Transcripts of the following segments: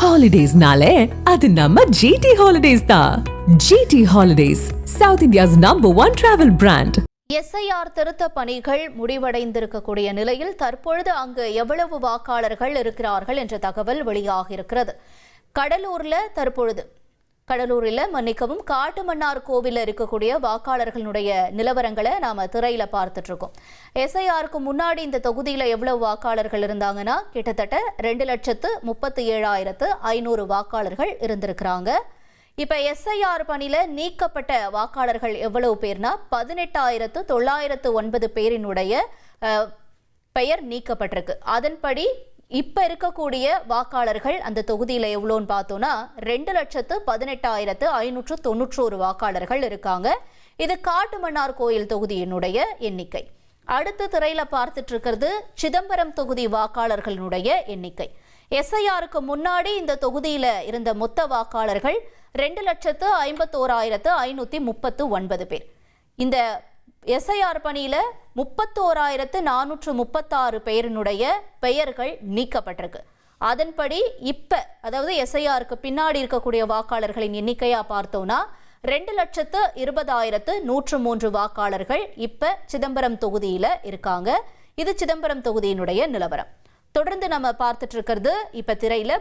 ஹாலிடேஸ்னாலே அது நம்ம ஜிடி ஹாலிடேஸ் தான். GT holidays, South India's #1 travel brand. SIR திருத்த பணிகள் முடிவடைந்திருக்கக்கூடிய நிலையில் தற்பொழுது அங்கு எவ்வளவு வாக்காளர்கள் இருக்கிறார்கள் என்ற தகவல் வெளியாகியிருக்கிறது. கடலூரில் காட்டுமன்னார் கோவிலில் இருக்கக்கூடிய வாக்காளர்களுடைய நிலவரங்களை நாம திரையில பார்த்துட்டு இருக்கோம். எஸ்ஐஆருக்கு முன்னாடி இந்த தொகுதியில எவ்வளவு வாக்காளர்கள் இருந்தாங்கன்னா கிட்டத்தட்ட 2,37,500 வாக்காளர்கள் இருந்திருக்கிறாங்க. இப்ப எஸ்ஐஆர் பணியில நீக்கப்பட்ட வாக்காளர்கள் எவ்வளவு பேர்னா 18,909 பேரினுடைய பெயர் நீக்கப்பட்டிருக்கு. அதன்படி இப்ப இருக்கக்கூடிய வாக்காளர்கள் அந்த தொகுதியில எவ்வளோன்னு பார்த்தோம்னா 2,18,591 வாக்காளர்கள் இருக்காங்க. இது காட்டுமன்னார் கோயில் தொகுதியினுடைய எண்ணிக்கை. அடுத்த திரையில பார்த்துட்டு இருக்கிறது சிதம்பரம் தொகுதி வாக்காளர்களுடைய எண்ணிக்கை. எஸ்ஐஆருக்கு முன்னாடி இந்த தொகுதியில இருந்த மொத்த வாக்காளர்கள் 2,51,539 பேர். இந்த எஸ்ஐஆர் பணியில 31,436 பேரினுடைய பெயர்கள் நீக்கப்பட்டிருக்கு. அதன்படி அதாவது எஸ்ஐஆருக்கு பின்னாடி இருக்கக்கூடிய வாக்காளர்களின் எண்ணிக்கையா பார்த்தோம்னா 2,20,103 வாக்காளர்கள் இப்ப சிதம்பரம் தொகுதியில இருக்காங்க. இது சிதம்பரம் தொகுதியினுடைய நிலவரம். தொடர்ந்து நம்ம பார்த்துட்டு இருக்கிறது இப்ப திரையில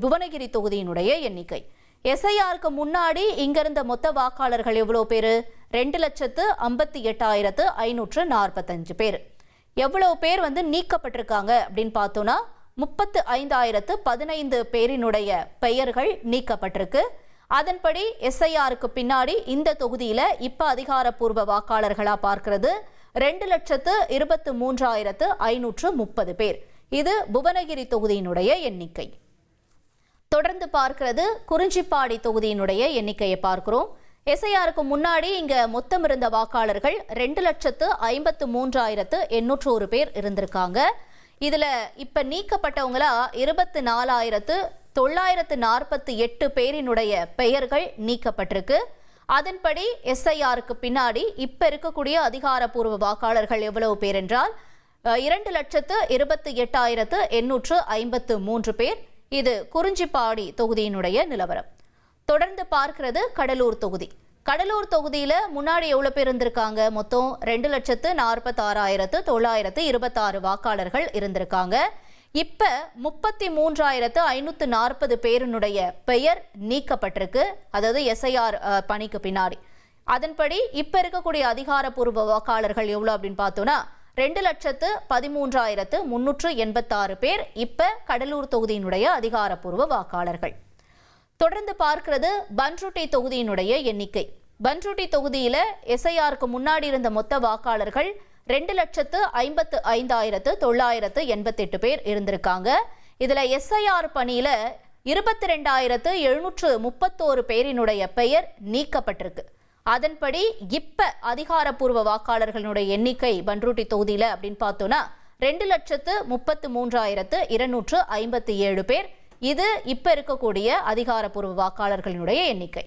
புவனகிரி தொகுதியினுடைய எண்ணிக்கை. எஸ்ஐஆருக்கு முன்னாடி இங்க இருந்த மொத்த வாக்காளர்கள் எவ்வளவு பேரு? 2,58,545 பேர். எவ்வளவு பேர் நீக்கப்பட்டிருக்காங்க அப்படின்னு பார்த்தோம்னா 35,015 பேரினுடைய பெயர்கள் நீக்கப்பட்டிருக்கு. அதன்படி எஸ்ஐஆருக்கு பின்னாடி இந்த தொகுதியில இப்ப அதிகாரப்பூர்வ வாக்காளர்களா பார்க்கிறது 2,23,530 பேர். இது புவனகிரி தொகுதியினுடைய எண்ணிக்கை. தொடர்ந்து பார்க்கிறது குறிஞ்சிப்பாடி தொகுதியினுடைய எண்ணிக்கையை பார்க்கிறோம். எஸ்ஐஆருக்கு முன்னாடி இங்க மொத்தம் இருந்த வாக்காளர்கள் 2,53,801 பேர் இருந்திருக்காங்க. இதுல இப்ப நீக்கப்பட்டவங்களா 24,948 பேரினுடைய பெயர்கள் நீக்கப்பட்டிருக்கு. அதன்படி எஸ்ஐஆருக்கு பின்னாடி இப்ப இருக்கக்கூடிய அதிகாரப்பூர்வ வாக்காளர்கள் எவ்வளவு பேர் என்றால் 2,28,853 பேர். இது குறிஞ்சிப்பாடி தொகுதியினுடைய நிலவரம். தொடர்ந்து பார்க்கிறது கடலூர் தொகுதி. கடலூர் தொகுதியில முன்னாடி எவ்வளவு பேர் இருந்திருக்காங்க? மொத்தம் 2,46,926 வாக்காளர்கள் இருந்திருக்காங்க. இப்ப 33,540 பேரினுடைய பெயர் நீக்கப்பட்டிருக்கு. அதாவது எஸ்ஐஆர் பணிக்கு பின்னாடி. அதன்படி இப்ப இருக்கக்கூடிய அதிகாரப்பூர்வ வாக்காளர்கள் எவ்வளவு அப்படின்னு பார்த்தோம்னா 2,13,386 பேர் இப்ப கடலூர் தொகுதியினுடைய அதிகாரப்பூர்வ வாக்காளர்கள். தொடர்ந்து பார்க்கிறது பன்ருட்டி தொகுதியினுடைய எண்ணிக்கை. பன்ருட்டி தொகுதியில எஸ்ஐஆருக்கு முன்னாடி இருந்த மொத்த வாக்காளர்கள் 2,55,988 பேர் இருந்திருக்காங்க. இதுல எஸ்ஐஆர் பணியில 22,731 பேரினுடைய பெயர் நீக்கப்பட்டிருக்கு. அதன்படி இப்ப அதிகாரப்பூர்வ வாக்காளர்களுடைய எண்ணிக்கை பன்ருட்டி தொகுதியில அப்படின்னு பார்த்தோம்னா 2,33,257 பேர். இது இப்ப இருக்கக்கூடிய அதிகாரப்பூர்வ வாக்காளர்களுடைய எண்ணிக்கை.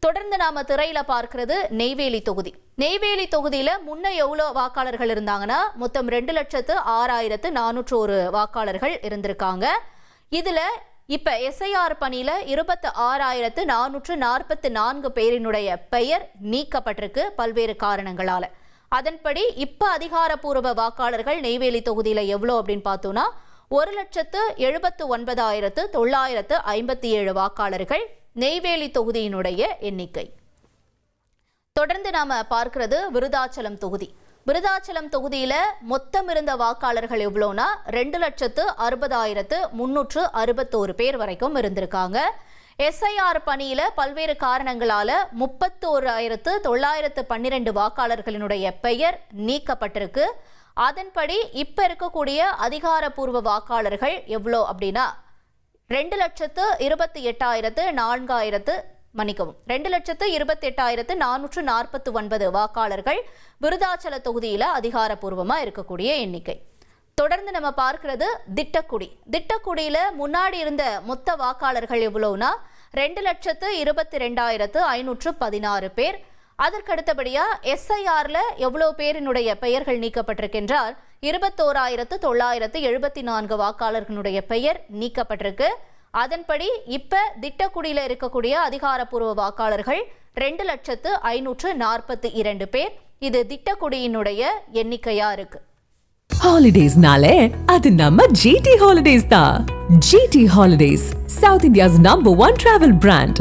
தொடர்ந்து நாம திரையில பார்க்கிறது நெய்வேலி தொகுதி. நெய்வேலி தொகுதியில முன்ன எவ்வளவு வாக்காளர்கள் இருந்தாங்கன்னா மொத்தம் 2,06,401 வாக்காளர்கள் இருந்திருக்காங்க. இதுல இப்ப எஸ்ஐஆர் பணியில 26,444 பேரினுடைய பெயர் நீக்கப்பட்டிருக்கு பல்வேறு காரணங்களால. அதன்படி இப்ப அதிகாரப்பூர்வ வாக்காளர்கள் நெய்வேலி தொகுதியில எவ்வளவு அப்படின்னு பார்த்தோம்னா 1,79,957 வாக்காளர்கள் நெய்வேலி தொகுதியினுடைய எண்ணிக்கை. தொடர்ந்து நாம பார்க்கிறது விருதாச்சலம் தொகுதி. விருதாச்சலம் தொகுதியில மொத்தம் இருந்த வாக்காளர்கள் எவ்வளோனா 2,60,361 பேர் வரைக்கும் இருந்திருக்காங்க. எஸ்ஐஆர் பணியில பல்வேறு காரணங்களால 31,912 வாக்காளர்களினுடைய பெயர் நீக்கப்பட்டிருக்கு. அதன்படி இப்ப இருக்கக்கூடிய அதிகாரப்பூர்வ வாக்காளர்கள் எவ்வளோ அப்படின்னா 2,28,449 வாக்காளர்கள் விருதாச்சல தொகுதியில அதிகாரப்பூர்வமா இருக்கக்கூடிய எண்ணிக்கை. தொடர்ந்து நம்ம பார்க்கிறது திட்டக்குடி. திட்டக்குடியில முன்னாடி இருந்த மொத்த வாக்காளர்கள் எவ்வளவுனா 2,22,516 பேர். அதற்கடுத்தபடியா எஸ்ஐஆர்ல எவ்வளவு பேரினுடைய பெயர்கள் நீக்கப்பட்டிருக்கின்றால் 21,974 வாக்காளர்களுடைய பெயர் நீக்கப்பட்டிருக்கு. அதன்படி இப்ப திட்டக்குடியில இருக்கக்கூடிய அதிகாரப்பூர்வ வாக்காளர்கள் 2,542,000 பேர். இது திட்டக்குடியினுடைய எண்ணிக்கையா இருக்கு. ஹாலிடேஸ்னாலே அது நம்ம GT Holidays தான். GT Holidays, South India's #1 travel brand.